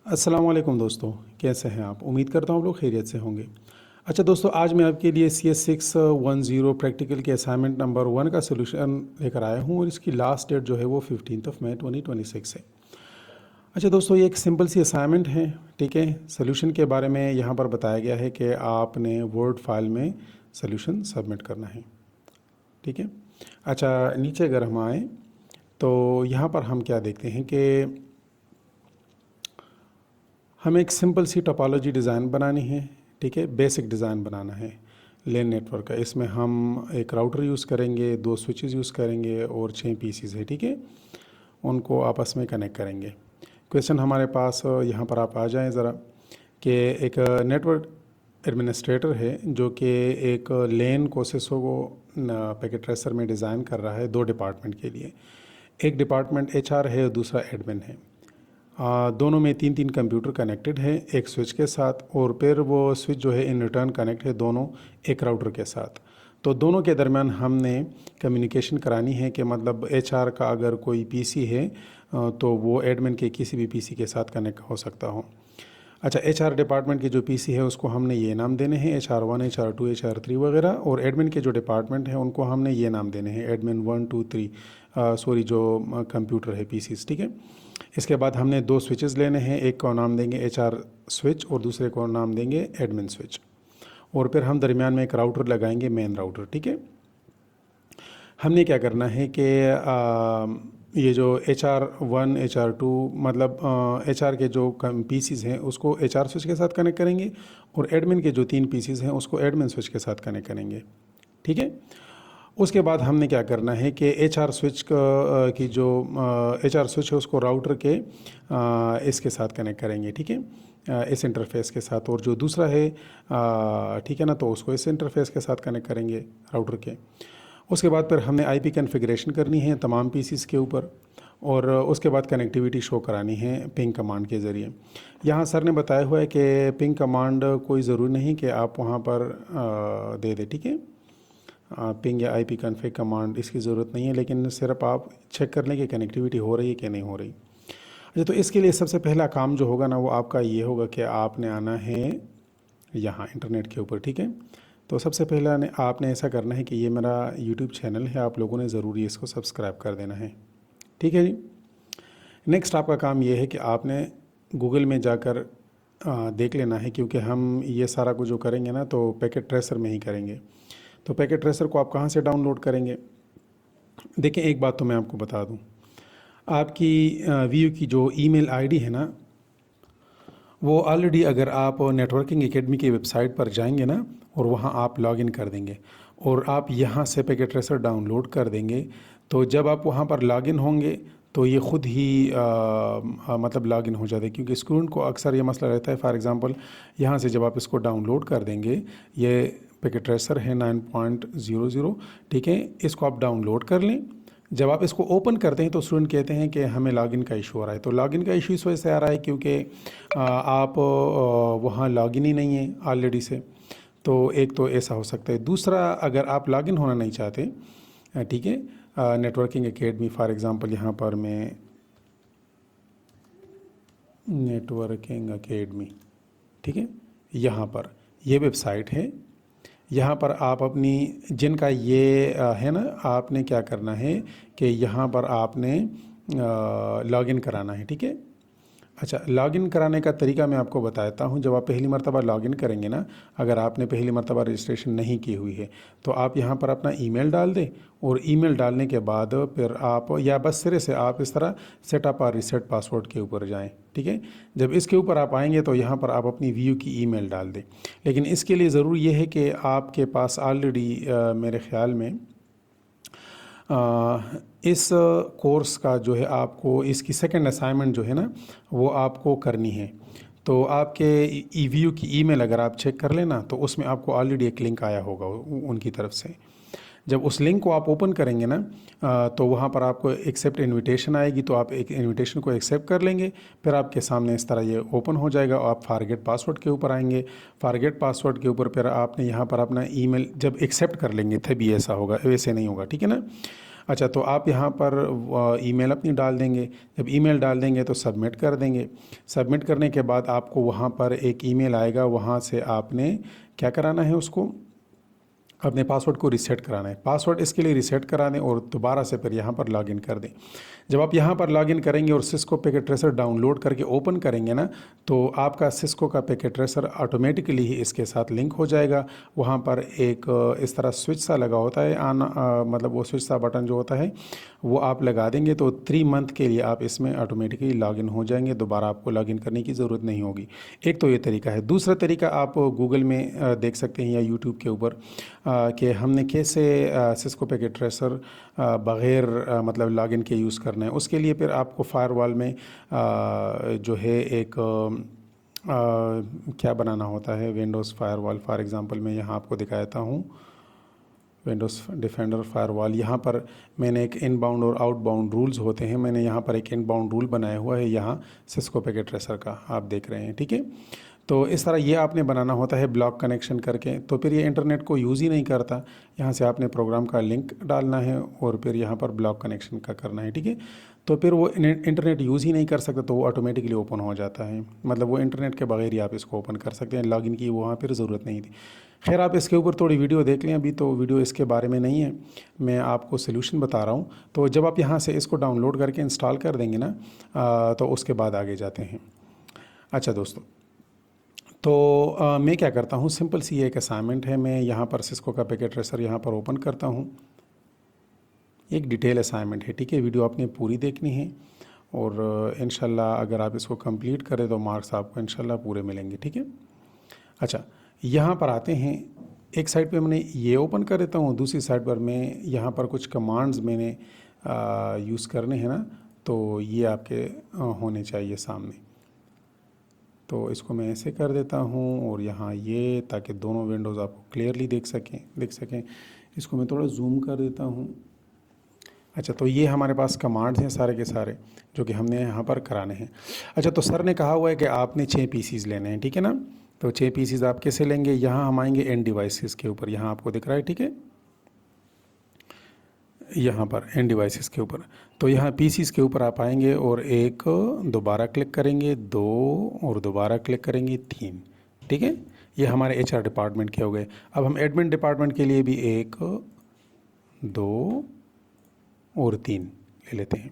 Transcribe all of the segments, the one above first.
अस्सलाम वालेकुम दोस्तों, कैसे हैं आप? उम्मीद करता हूँ आप लोग खैरियत से होंगे। अच्छा दोस्तों, आज मैं आपके लिए CS610 प्रैक्टिकल के असाइनमेंट नंबर 1 का सलूशन लेकर आया हूँ और इसकी लास्ट डेट जो है वो 15 मई 2026 है। अच्छा दोस्तों, ये एक सिंपल सी असाइनमेंट है, ठीक है। सलूशन के बारे में यहाँ पर बताया गया है कि आपने वर्ड फाइल में सलूशन सबमिट करना है, ठीक है। अच्छा, नीचे अगर हम आएँ तो यहाँ पर हम क्या देखते हैं कि हमें एक सिंपल सी टोपोलॉजी डिज़ाइन बनानी है, ठीक है। बेसिक डिज़ाइन बनाना है लेन नेटवर्क का। इसमें हम एक राउटर यूज़ करेंगे, 2 स्विचेस यूज़ करेंगे और 6 पीसीज है, ठीक है। उनको आपस में कनेक्ट करेंगे। क्वेश्चन हमारे पास यहाँ पर आप आ जाएं ज़रा कि एक नेटवर्क एडमिनिस्ट्रेटर है जो कि एक लेन कोसेसो को पैकेट ट्रेसर में डिज़ाइन कर रहा है 2 डिपार्टमेंट के लिए। एक डिपार्टमेंट HR है और दूसरा एडमिन है। दोनों में 3-3 कंप्यूटर कनेक्टेड है एक स्विच के साथ, और फिर वो स्विच जो है इन रिटर्न कनेक्ट है दोनों एक राउटर के साथ। तो दोनों के दरमियान हमने कम्युनिकेशन करानी है कि मतलब HR का अगर कोई PC है तो वो एडमिन के किसी भी PC के साथ कनेक्ट हो सकता हो। अच्छा, HR डिपार्टमेंट की जो PC है उसको हमने ये नाम देने हैं HR1, HR2, HR3 वगैरह, और एडमिन के जो डिपार्टमेंट हैं उनको हमने ये नाम देने हैं एडमिन 1, 2, 3 सॉरी जो कंप्यूटर है PCs, ठीक है। इसके बाद हमने 2 स्विचेस लेने हैं, एक को नाम देंगे HR स्विच और दूसरे को नाम देंगे एडमिन स्विच, और फिर हम दरमियान में एक राउटर लगाएंगे, मेन राउटर, ठीक है। हमने क्या करना है कि ये जो HR1, HR2 मतलब HR के जो PCs हैं उसको HR स्विच के साथ कनेक्ट करेंगे, और एडमिन के जो 3 PCs हैं उसको एडमिन स्विच के साथ कनेक्ट करेंगे, ठीक है। उसके बाद हमने क्या करना है कि HR स्विच की जो HR स्विच है उसको राउटर के इसके साथ कनेक्ट करेंगे, ठीक है, इस इंटरफेस के साथ, और जो दूसरा है ठीक है ना, तो उसको इस इंटरफेस के साथ कनेक्ट करेंगे राउटर के। उसके बाद फिर हमने IP कॉन्फ़िगरेशन करनी है तमाम PCs के ऊपर, और उसके बाद कनेक्टिविटी शो करानी है पिंग कमांड के ज़रिए। यहाँ सर ने बताया हुआ है कि पिंग कमांड कोई ज़रूरी नहीं कि आप वहाँ पर दे दें, ठीक है। पिंग या IP कॉन्फ़िग कमांड इसकी ज़रूरत नहीं है, लेकिन सिर्फ आप चेक कर लें कि कनेक्टिविटी हो रही है कि नहीं हो रही। अच्छा, तो इसके लिए सबसे पहला काम जो होगा ना वो आपका ये होगा कि आपने आना है यहाँ इंटरनेट के ऊपर, ठीक है। तो सबसे पहला आपने ऐसा करना है कि ये मेरा यूट्यूब चैनल है, आप लोगों ने ज़रूरी इसको सब्सक्राइब कर देना है, ठीक है जी। नेक्स्ट आपका काम ये है कि आपने गूगल में जाकर देख लेना है, क्योंकि हम ये सारा कुछ जो करेंगे ना तो पैकेट ट्रेसर में ही करेंगे। तो पैकेट ट्रेसर को आप कहाँ से डाउनलोड करेंगे? देखिए, एक बात तो मैं आपको बता दूं, आपकी वीयू की जो ईमेल आईडी है ना, वो ऑलरेडी अगर आप नेटवर्किंग एकेडमी की वेबसाइट पर जाएंगे ना और वहाँ आप लॉगिन कर देंगे और आप यहाँ से पैकेट ट्रेसर डाउनलोड कर देंगे, तो जब आप वहाँ पर लॉगिन होंगे तो ये ख़ुद ही मतलब लॉगिन हो जाता है। क्योंकि स्टूडेंट को अक्सर ये मसला रहता है, फॉर एग्ज़ाम्पल यहाँ से जब आप इसको डाउनलोड कर देंगे, ये पैकेट ट्रेसर है 9.00, ठीक है, इसको आप डाउनलोड कर लें। जब आप इसको ओपन करते हैं तो स्टूडेंट कहते हैं कि हमें लॉगिन का इशू आ रहा है। तो लॉगिन का इशू इस वजह से आ रहा है क्योंकि आप वहाँ लॉगिन ही नहीं है ऑलरेडी से, तो एक तो ऐसा हो सकता है। दूसरा, अगर आप लॉगिन होना नहीं चाहते, ठीक है, नेटवर्किंग एकेडमी फॉर एग्ज़ाम्पल यहाँ पर मैं नेटवर्किंग एकेडमी, ठीक है, यहाँ पर ये वेबसाइट है। यहाँ पर आप अपनी जिनका ये है ना, आपने क्या करना है कि यहाँ पर आपने लॉगिन कराना है, ठीक है। अच्छा, लॉगिन कराने का तरीका मैं आपको बताता हूँ। जब आप पहली मर्तबा लॉगिन करेंगे ना, अगर आपने पहली मर्तबा रजिस्ट्रेशन नहीं की हुई है तो आप यहाँ पर अपना ईमेल डाल दें, और ईमेल डालने के बाद फिर आप या बस सिरे से आप इस तरह सेटअप और रीसेट पासवर्ड के ऊपर जाएं, ठीक है। जब इसके ऊपर आप आएंगे तो यहाँ पर आप अपनी वीयू की ईमेल डाल दें। लेकिन इसके लिए ज़रूरी ये है कि आपके पास ऑलरेडी मेरे ख़्याल में इस कोर्स का जो है आपको इसकी सेकंड असाइनमेंट जो है ना वो आपको करनी है। तो आपके ईवीयू की ईमेल अगर आप चेक कर लेना तो उसमें आपको ऑलरेडी एक लिंक आया होगा उनकी तरफ से। जब उस लिंक को आप ओपन करेंगे ना तो वहाँ पर आपको एक्सेप्ट इनविटेशन आएगी, तो आप एक इनविटेशन को एक्सेप्ट कर लेंगे। फिर आपके सामने इस तरह ये ओपन हो जाएगा और आप फॉरगेट पासवर्ड के ऊपर आएंगे। फॉरगेट पासवर्ड के ऊपर फिर आपने यहाँ पर अपना ईमेल जब एक्सेप्ट कर लेंगे तभी ऐसा होगा, वैसे नहीं होगा, ठीक है ना। अच्छा, तो आप यहाँ पर ईमेल अपनी डाल देंगे। जब ईमेल डाल देंगे तो सबमिट कर देंगे। सबमिट करने के बाद आपको वहाँ पर एक ईमेल आएगा, वहाँ से आपने क्या कराना है, उसको अपने पासवर्ड को रीसेट कराना है। पासवर्ड इसके लिए रीसेट करा दें और दोबारा से फिर यहाँ पर लॉगिन कर दें। जब आप यहाँ पर लॉगिन करेंगे और सिस्को पैकेट ट्रेसर डाउनलोड करके ओपन करेंगे ना, तो आपका सिस्को का पैकेट ट्रेसर ऑटोमेटिकली ही इसके साथ लिंक हो जाएगा। वहाँ पर एक इस तरह स्विच सा लगा होता है मतलब वो स्विच सा बटन जो होता है वो आप लगा देंगे तो 3 मंथ के लिए आप इसमें ऑटोमेटिकली लॉगिन हो जाएंगे। दोबारा आपको लॉगिन करने की ज़रूरत नहीं होगी। एक तो ये तरीका है। दूसरा तरीका आप गूगल में देख सकते हैं या यूट्यूब के ऊपर कि हमने कैसे सिस्को पैकेट ट्रेसर बग़ैर मतलब लॉगिन के यूज़ करना है। उसके लिए फिर आपको फायरवॉल में जो है एक क्या बनाना होता है, विंडोज़ फायरवॉल। फॉर एग्ज़ाम्पल मैं यहाँ आपको दिखाता हूँ, विंडोज़ डिफेंडर फायरवॉल। यहाँ पर मैंने एक इनबाउंड और आउटबाउंड रूल्स होते हैं, मैंने यहाँ पर एक इनबाउंड रूल बनाया हुआ है यहाँ सिस्को पैकेट ट्रेसर का, आप देख रहे हैं, ठीक है। तो इस तरह ये आपने बनाना होता है ब्लॉक कनेक्शन करके, तो फिर ये इंटरनेट को यूज़ ही नहीं करता। यहाँ से आपने प्रोग्राम का लिंक डालना है और फिर यहाँ पर ब्लॉक कनेक्शन का करना है, ठीक है। तो फिर वो इंटरनेट यूज़ ही नहीं कर सकता, तो वो ऑटोमेटिकली ओपन हो जाता है। मतलब वो इंटरनेट के बगैर ही आप इसको ओपन कर सकते हैं, लॉगिन की वहाँ फिर ज़रूरत नहीं थी। खैर, आप इसके ऊपर थोड़ी वीडियो देख लें, अभी तो वीडियो इसके बारे में नहीं है, मैं आपको सोल्यूशन बता रहा हूँ। तो जब आप यहाँ से इसको डाउनलोड करके इंस्टॉल कर देंगे ना, तो उसके बाद आगे जाते हैं। अच्छा दोस्तों, तो मैं क्या करता हूँ, सिंपल सी एक असाइनमेंट है। मैं यहाँ पर सिस्को का पैकेट ट्रेसर यहाँ पर ओपन करता हूँ। एक डिटेल असाइनमेंट है, ठीक है। वीडियो आपने पूरी देखनी है और इंशाल्लाह अगर आप इसको कंप्लीट करें तो मार्क्स आपको इंशाल्लाह पूरे मिलेंगे, ठीक है। अच्छा, यहाँ पर आते हैं। एक साइड पे मैंने ये ओपन कर देता हूँ, दूसरी साइड पर मैं यहाँ पर कुछ कमांड्स मैंने यूज़ करने हैं ना, तो ये आपके होने चाहिए सामने। तो इसको मैं ऐसे कर देता हूँ और यहाँ ये, ताकि दोनों विंडोज़ आपको क्लियरली देख सकें। इसको मैं थोड़ा जूम कर देता हूँ। अच्छा, तो ये हमारे पास कमांड्स हैं सारे के सारे जो कि हमने यहाँ पर कराने हैं। अच्छा, तो सर ने कहा हुआ है कि आपने 6 पीसीज लेने हैं, ठीक है ना। तो 6 पीसीज आप कैसे लेंगे, यहाँ हम आएंगे एंड डिवाइसेस के ऊपर, यहाँ आपको दिख रहा है, ठीक है, यहाँ पर एंड डिवाइसेस के ऊपर। तो यहाँ पीसीज के ऊपर आप आएंगे और एक दोबारा क्लिक करेंगे, 2 और दोबारा क्लिक करेंगे, 3, ठीक है। ये हमारे एचआर डिपार्टमेंट के हो गए। अब हम एडमिन डिपार्टमेंट के लिए भी 1, 2 और 3 ले लेते हैं।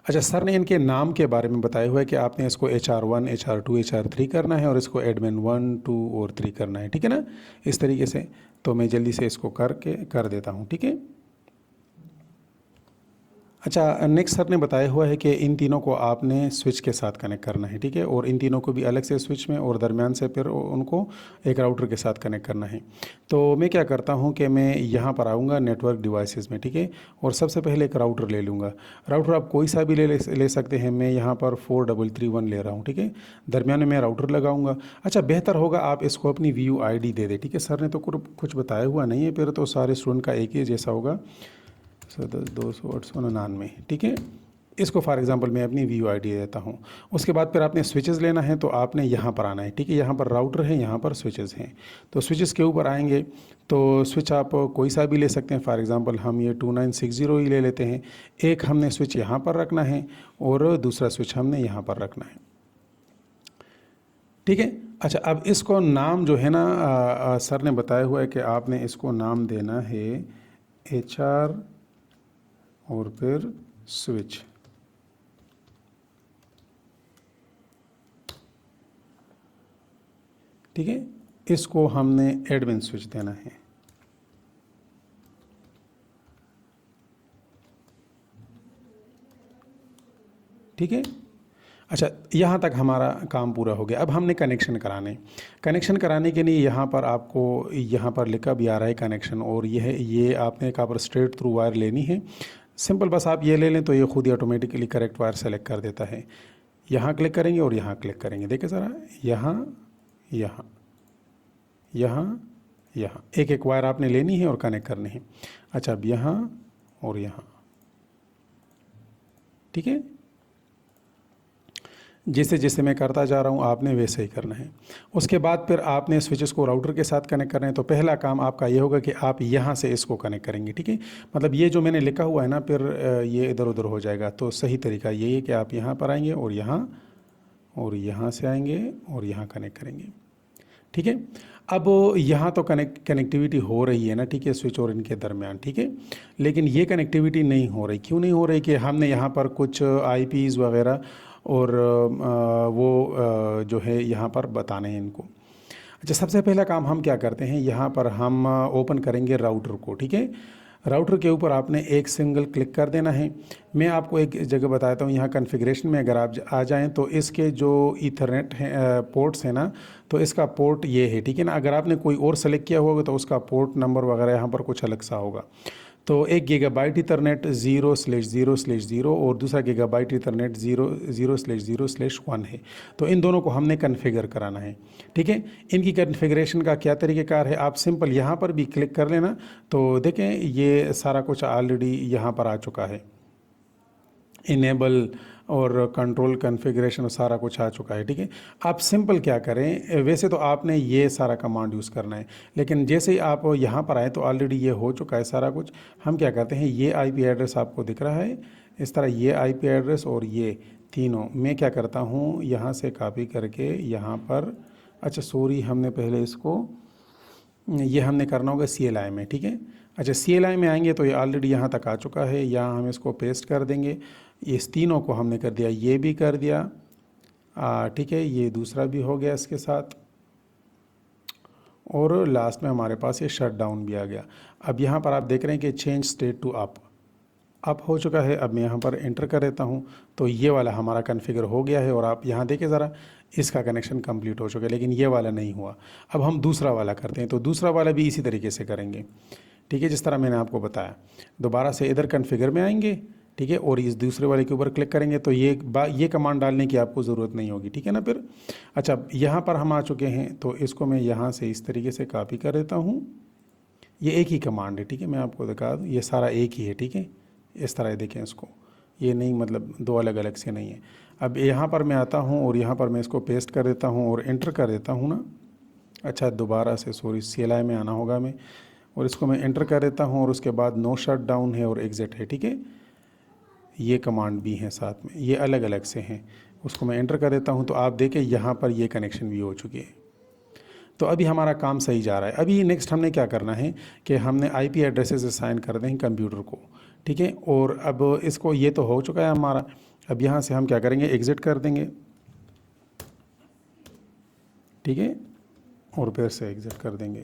अच्छा, सर ने इनके नाम के बारे में बताया हुआ है कि आपने इसको HR1, HR2, HR3 करना है और इसको एडमिन 1, 2 और 3 करना है, ठीक है ना, इस तरीके से। तो मैं जल्दी से इसको कर देता हूँ, ठीक है। अच्छा, नेक्स्ट सर ने बताया हुआ है कि इन तीनों को आपने स्विच के साथ कनेक्ट करना है, ठीक है, और इन तीनों को भी अलग से स्विच में और दरमियान से फिर उनको एक राउटर के साथ कनेक्ट करना है। तो मैं क्या करता हूं कि मैं यहाँ पर आऊँगा नेटवर्क डिवाइसेस में, ठीक है, और सबसे पहले एक राउटर ले लूँगा। राउटर आप कोई सा भी ले सकते हैं। मैं यहाँ पर 4331 ले रहा हूँ, ठीक है, दरमियान में मैं राउटर लगाऊँगा। अच्छा, बेहतर होगा आप इसको अपनी VUID दे दें, ठीक है। सर ने तो कुछ बताया हुआ नहीं है, फिर तो सारे स्टूडेंट का एक ही जैसा होगा, 299, ठीक है। इसको फॉर एग्जांपल मैं अपनी VUID देता हूँ। उसके बाद फिर आपने स्विचेस लेना है, तो आपने यहाँ पर आना है, ठीक है। यहाँ पर राउटर है, यहाँ पर स्विचेस हैं। तो स्विचेस के ऊपर आएंगे तो स्विच आप कोई सा भी ले सकते हैं। फॉर एग्जांपल हम ये 2960 ही ले लेते हैं। एक हमने स्विच यहाँ पर रखना है और दूसरा स्विच हमने यहाँ पर रखना है, ठीक है। अच्छा, अब इसको नाम जो है ना, सर ने बताया हुआ है कि आपने इसको नाम देना है HR और फिर स्विच, ठीक है। इसको हमने एडमिन स्विच देना है, ठीक है। अच्छा, यहाँ तक हमारा काम पूरा हो गया। अब हमने कनेक्शन कराने के लिए यहाँ पर आपको यहाँ पर लिखा भी आ रहा है कनेक्शन, और ये आपने कहाँ पर स्ट्रेट थ्रू वायर लेनी है। सिंपल, बस आप ये ले लें तो ये खुद ही ऑटोमेटिकली करेक्ट वायर सेलेक्ट कर देता है। यहाँ क्लिक करेंगे और यहाँ क्लिक करेंगे, देखिए ज़रा, यहाँ यहाँ यहाँ यहाँ एक एक वायर आपने लेनी है और कनेक्ट करनी है। अच्छा, अब यहाँ और यहाँ, ठीक है। जैसे जैसे मैं करता जा रहा हूँ आपने वैसे ही करना है। उसके बाद फिर आपने स्विचेस को राउटर के साथ कनेक्ट करना है। तो पहला काम आपका ये होगा कि आप यहाँ से इसको कनेक्ट करेंगे, ठीक है। मतलब ये जो मैंने लिखा हुआ है ना, फिर ये इधर उधर हो जाएगा। तो सही तरीका यही है कि आप यहाँ पर आएंगे और यहाँ से आएंगे और यहाँ कनेक्ट करेंगे, ठीक है। अब यहाँ तो कनेक्टिविटी हो रही है ना, ठीक है, स्विच और इनके दरमियान, ठीक है। लेकिन ये कनेक्टिविटी नहीं हो रही, क्यों नहीं हो रही? कि हमने यहाँ पर कुछ आईपीज़ वगैरह और वो जो है यहाँ पर बताने हैं इनको। अच्छा, सबसे पहला काम हम क्या करते हैं, यहाँ पर हम ओपन करेंगे राउटर को, ठीक है। राउटर के ऊपर आपने एक सिंगल क्लिक कर देना है। मैं आपको एक जगह बताता हूँ, यहाँ कॉन्फ़िगरेशन में अगर आप आ जाएं तो इसके जो ईथरनेट है पोर्ट्स हैं ना, तो इसका पोर्ट ये है, ठीक है ना। अगर आपने कोई और सेलेक्ट किया होगा तो उसका पोर्ट नंबर वगैरह यहाँ पर कुछ अलग सा होगा। तो 1 गीगाबाइट ईथरनेट 0/0/0 और दूसरा गीगाबाइट ईथरनेट 0/0/0/1 है। तो इन दोनों को हमने कन्फिगर कराना है, ठीक है। इनकी कन्फिगरेशन का क्या तरीक़ेकार है, आप सिंपल यहाँ पर भी क्लिक कर लेना। तो देखें ये सारा कुछ ऑलरेडी यहाँ पर आ चुका है, इनेबल और कंट्रोल कन्फिग्रेशन सारा कुछ आ चुका है, ठीक है। आप सिंपल क्या करें, वैसे तो आपने ये सारा कमांड यूज़ करना है, लेकिन जैसे ही आप यहाँ पर आए तो ऑलरेडी ये हो चुका है सारा कुछ। हम क्या करते हैं, ये आईपी एड्रेस आपको दिख रहा है इस तरह, ये आईपी एड्रेस और ये तीनों मैं क्या करता हूँ यहाँ से कॉपी करके यहाँ पर, अच्छा सॉरी, हमने पहले इसको ये हमने करना होगा CLI में, ठीक है। अच्छा CLI में आएंगे तो ये ऑलरेडी यहाँ तक आ चुका है, यहाँ हम इसको पेस्ट कर देंगे। इस तीनों को हमने कर दिया, ये भी कर दिया, ठीक है, ये दूसरा भी हो गया इसके साथ, और लास्ट में हमारे पास ये शट डाउन भी आ गया। अब यहाँ पर आप देख रहे हैं कि चेंज स्टेट टू अप हो चुका है। अब मैं यहाँ पर एंटर कर देता हूँ तो ये वाला हमारा कॉन्फ़िगर हो गया है, और आप यहाँ देखें ज़रा, इसका कनेक्शन कंप्लीट हो चुका है, लेकिन ये वाला नहीं हुआ। अब हम दूसरा वाला करते हैं, तो दूसरा वाला भी इसी तरीके से करेंगे, ठीक है, जिस तरह मैंने आपको बताया। दोबारा से इधर कॉन्फ़िगर में आएंगे, ठीक है, और इस दूसरे वाले के ऊपर क्लिक करेंगे तो ये कमांड डालने की आपको ज़रूरत नहीं होगी, ठीक है ना फिर। अच्छा, यहाँ पर हम आ चुके हैं, तो इसको मैं यहाँ से इस तरीके से कॉपी कर देता हूँ। ये एक ही कमांड है, ठीक है, मैं आपको दिखा दूँ, ये सारा एक ही है, ठीक है। इस तरह देखें इसको, ये नहीं मतलब दो अलग अलग से नहीं है। अब यहाँ पर मैं आता हूँ और यहाँ पर मैं इसको पेस्ट कर देता हूँ और एंटर कर देता हूँ ना। अच्छा, दोबारा से सॉरी, CLI में आना होगा मैं, और इसको मैं एंटर कर देता हूँ, और उसके बाद नो शट डाउन है और एग्ज़िट है, ठीक है। ये कमांड भी हैं साथ में, ये अलग अलग से हैं, उसको मैं एंटर कर देता हूँ। तो आप देखें यहाँ पर ये कनेक्शन भी हो चुके हैं। तो अभी हमारा काम सही जा रहा है। अभी नेक्स्ट हमने क्या करना है कि हमने IP एड्रेसेस असाइन कर दें कंप्यूटर को, ठीक है। और अब इसको, ये तो हो चुका है हमारा। अब यहाँ से हम क्या करेंगे, एग्ज़िट कर देंगे, ठीक है, और फिर से एग्ज़िट कर देंगे।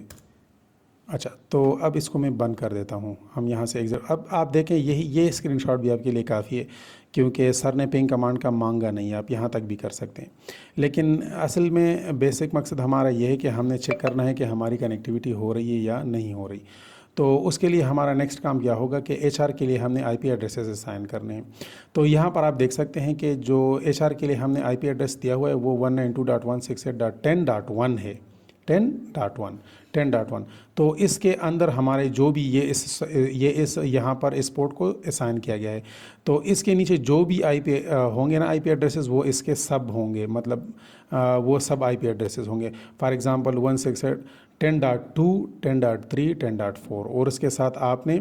अच्छा, तो अब इसको मैं बंद कर देता हूँ। हम यहाँ से एग्ज़िट, अब आप देखें ये स्क्रीनशॉट भी आपके लिए काफ़ी है, क्योंकि सर ने पिंग कमांड का मांगा नहीं है, आप यहाँ तक भी कर सकते हैं। लेकिन असल में बेसिक मकसद हमारा ये है कि हमने चेक करना है कि हमारी कनेक्टिविटी हो रही है या नहीं हो रही। तो उसके लिए हमारा नेक्स्ट काम क्या होगा कि HR के लिए हमने IP एड्रेसेस असाइन करने हैं। तो यहाँ पर आप देख सकते हैं कि जो HR के लिए हमने IP एड्रेस दिया हुआ है वो 192.168.10.1 है, 10.1। तो इसके अंदर हमारे जो भी ये इस यहाँ पर इस पोर्ट को असाइन किया गया है। तो इसके नीचे जो भी IP होंगे ना, IP एड्रेसेस, वो इसके सब होंगे, मतलब वो सब IP एड्रेसेस होंगे। फॉर एग्जांपल 168 10.2 10.3 10.4, और इसके साथ आपने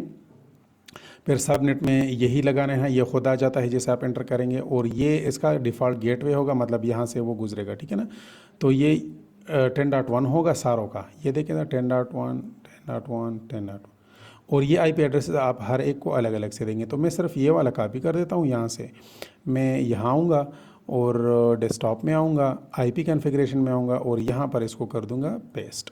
फिर सबनेट में यही लगाना है, ये खुद आ जाता है जैसे आप एंटर करेंगे, और ये इसका डिफ़ॉल्ट गेटवे होगा, मतलब यहाँ से वो गुजरेगा, ठीक है ना। तो ये 10.1 होगा सारों का, ये देखें ना, 10.1 10.1 10.1, और ये IP एड्रेस आप हर एक को अलग अलग से देंगे। तो मैं सिर्फ ये वाला कॉपी कर देता हूँ, यहाँ से मैं यहाँ आऊँगा और डेस्कटॉप में आऊँगा, IP कॉन्फ़िगरेशन में आऊँगा, और यहाँ पर इसको कर दूँगा पेस्ट।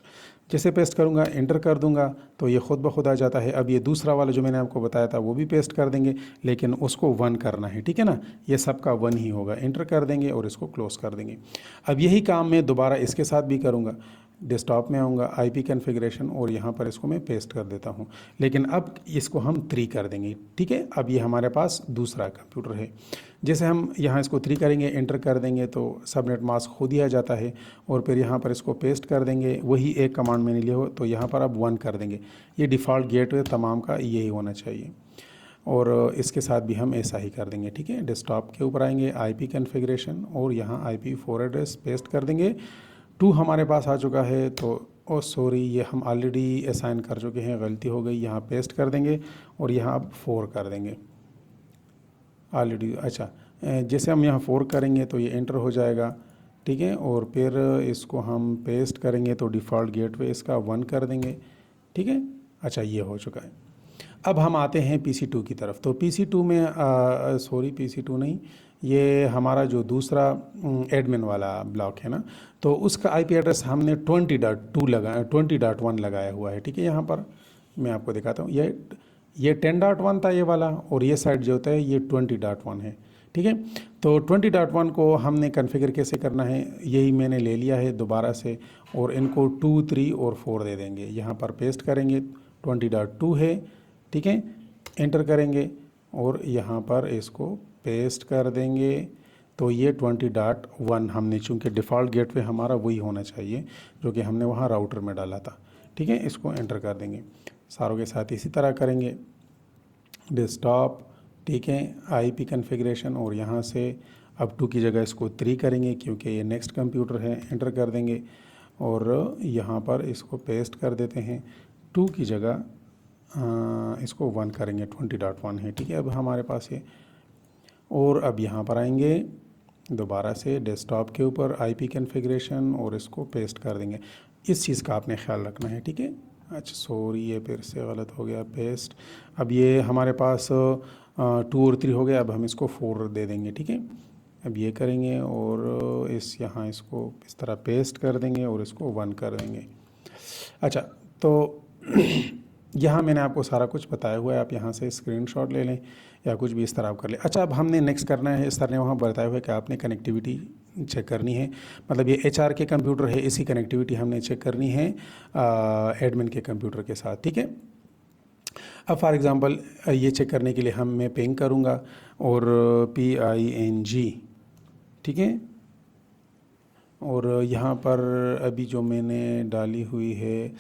जैसे पेस्ट करूँगा, एंटर कर दूँगा, तो ये खुद ब खुद आ जाता है। अब ये दूसरा वाला जो मैंने आपको बताया था वो भी पेस्ट कर देंगे, लेकिन उसको 1 करना है, ठीक है ना, ये सबका 1 ही होगा। एंटर कर देंगे और इसको क्लोज़ कर देंगे। अब यही काम मैं दोबारा इसके साथ भी करूँगा, डेस्कटॉप में आऊँगा, IP कॉन्फ़िगरेशन, और यहाँ पर इसको मैं पेस्ट कर देता हूँ, लेकिन अब इसको हम 3 कर देंगे, ठीक है। अब ये हमारे पास दूसरा कंप्यूटर है। जैसे हम यहाँ इसको 3 करेंगे, एंटर कर देंगे, तो सबनेट मास्क खुद ही आ जाता है, और फिर यहाँ पर इसको पेस्ट कर देंगे, वही एक कमांड मैंने लिया हो, तो यहाँ पर अब 1 कर देंगे। ये डिफ़ॉल्ट गेटवे तमाम का यही होना चाहिए। और इसके साथ भी हम ऐसा ही कर देंगे, ठीक है। डेस्कटॉप के ऊपर आएंगे, IP कॉन्फ़िगरेशन और यहाँ IP4 एड्रेस पेस्ट कर देंगे। 2 हमारे पास आ चुका है, तो सॉरी, ये हम ऑलरेडी असाइन कर चुके हैं, गलती हो गई, यहाँ पेस्ट कर देंगे और यहाँ अब 4 कर देंगे ऑलरेडी। अच्छा, जैसे हम यहाँ 4 करेंगे तो ये एंटर हो जाएगा, ठीक है। और फिर इसको हम पेस्ट करेंगे तो डिफ़ॉल्ट गेटवे इसका 1 कर देंगे, ठीक है। अच्छा, ये हो चुका है। अब हम आते हैं PC2 की तरफ। तो PC2 में सॉरी, PC2 नहीं, ये हमारा जो दूसरा एडमिन वाला ब्लॉक है ना, तो उसका IP एड्रेस हमने 20.1 लगाया हुआ है, ठीक है। यहाँ पर मैं आपको दिखाता हूँ, ये 10.1 था ये वाला, और ये साइड जो होता है ये 20.1 है, ठीक है। तो 20.1 को हमने कॉन्फ़िगर कैसे करना है, यही मैंने ले लिया है दोबारा से, और इनको 2, 3 और 4 दे देंगे। यहाँ पर पेस्ट करेंगे, 20.2 है, ठीक है। एंटर करेंगे और यहाँ पर इसको पेस्ट कर देंगे, तो ये 20.1 हमने, चूँकि डिफ़ॉल्ट गेटवे हमारा वही होना चाहिए जो कि हमने वहाँ राउटर में डाला था, ठीक है। इसको एंटर कर देंगे। सारों के साथ इसी तरह करेंगे, डेस्कटॉप, ठीक है, IP कॉन्फ़िगरेशन, और यहाँ से अब 2 की जगह इसको 3 करेंगे क्योंकि ये नेक्स्ट कंप्यूटर है। एंटर कर देंगे और यहाँ पर इसको पेस्ट कर देते हैं, 2 की जगह इसको 1 करेंगे, 20.1 है, ठीक है। अब हमारे पास ये, और अब यहाँ पर आएंगे दोबारा से डेस्कटॉप के ऊपर IP कॉन्फ़िगरेशन और इसको पेस्ट कर देंगे। इस चीज़ का आपने ख्याल रखना है, ठीक है। अच्छा सॉरी, ये फिर से गलत हो गया, पेस्ट। अब ये हमारे पास 2 और 3 हो गया, अब हम इसको 4 दे देंगे, ठीक है। अब ये करेंगे और यहाँ इसको इस तरह पेस्ट कर देंगे और इसको 1 कर देंगे। अच्छा, तो यहाँ मैंने आपको सारा कुछ बताया हुआ है, आप यहाँ से स्क्रीनशॉट ले लें या कुछ भी इस तरह आप कर लें। अच्छा, अब हमने नेक्स्ट करना है, सर ने वहाँ बताया हुआ है कि आपने कनेक्टिविटी चेक करनी है, मतलब ये HR के कंप्यूटर है, इसी कनेक्टिविटी हमने चेक करनी है एडमिन के कंप्यूटर के साथ, ठीक है। अब फॉर एग्ज़ाम्पल ये चेक करने के लिए मैं पिंग करूँगा और PING, ठीक है। और यहाँ पर अभी जो मैंने डाली हुई है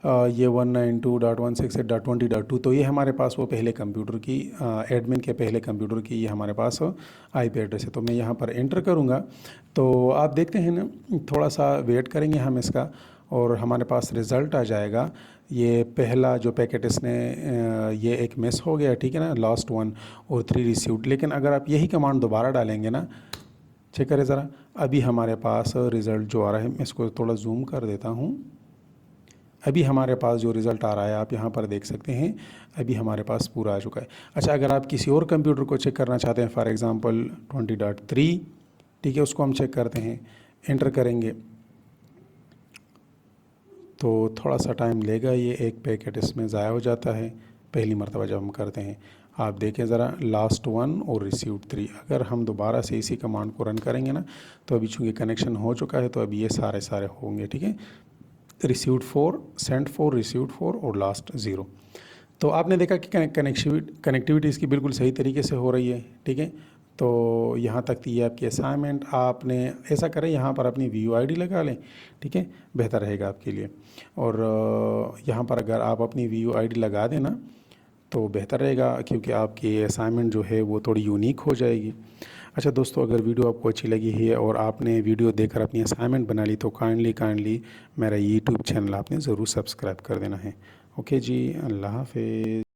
ये 192.168.20.2, तो ये हमारे पास वो पहले कंप्यूटर की एडमिन के पहले कंप्यूटर की ये हमारे पास IP एड्रेस है। तो मैं यहाँ पर एंटर करूँगा, तो आप देखते हैं ना, थोड़ा सा वेट करेंगे हम इसका और हमारे पास रिज़ल्ट आ जाएगा। ये पहला जो पैकेट इसने ये एक मिस हो गया, ठीक है ना, लास्ट 1 और 3 रिसीव्ड। लेकिन अगर आप यही कमांड दोबारा डालेंगे ना, चेक करें ज़रा, अभी हमारे पास रिज़ल्ट जो आ रहा है, मैं इसको थोड़ा जूम कर देता हूँ। अभी हमारे पास जो रिज़ल्ट आ रहा है आप यहाँ पर देख सकते हैं, अभी हमारे पास पूरा आ चुका है। अच्छा, अगर आप किसी और कंप्यूटर को चेक करना चाहते हैं, फॉर एग्ज़ाम्पल 20.3, ठीक है, उसको हम चेक करते हैं, एंटर करेंगे तो थोड़ा सा टाइम लेगा, ये एक पैकेट इसमें ज़ाया हो जाता है पहली मरतबा जब हम करते हैं। आप देखें ज़रा, लास्ट 1 और रिसीव्ड 3। अगर हम दोबारा से इसी कमांड को रन करेंगे ना, तो अभी चूँकि कनेक्शन हो चुका है तो अभी ये सारे होंगे, ठीक है। रिसीव्ड 4, सेंड 4, रिसीव्ड 4 और लास्ट 0। तो आपने देखा कि कनेक्टिविटी इसकी बिल्कुल सही तरीके से हो रही है, ठीक है। तो यहाँ तक थी आपकी असाइनमेंट। आपने ऐसा करें, यहाँ पर अपनी VUID लगा लें, ठीक है, बेहतर रहेगा आपके लिए। और यहाँ पर अगर आप अपनी VUID लगा दें ना तो बेहतर रहेगा, क्योंकि आपकी असाइनमेंट जो है वो थोड़ी यूनिक हो जाएगी। अच्छा दोस्तों, अगर वीडियो आपको अच्छी लगी है और आपने वीडियो देखकर अपनी असाइनमेंट बना ली तो काइंडली मेरा YouTube चैनल आपने ज़रूर सब्सक्राइब कर देना है। ओके जी, अल्लाह हाफ़िज़।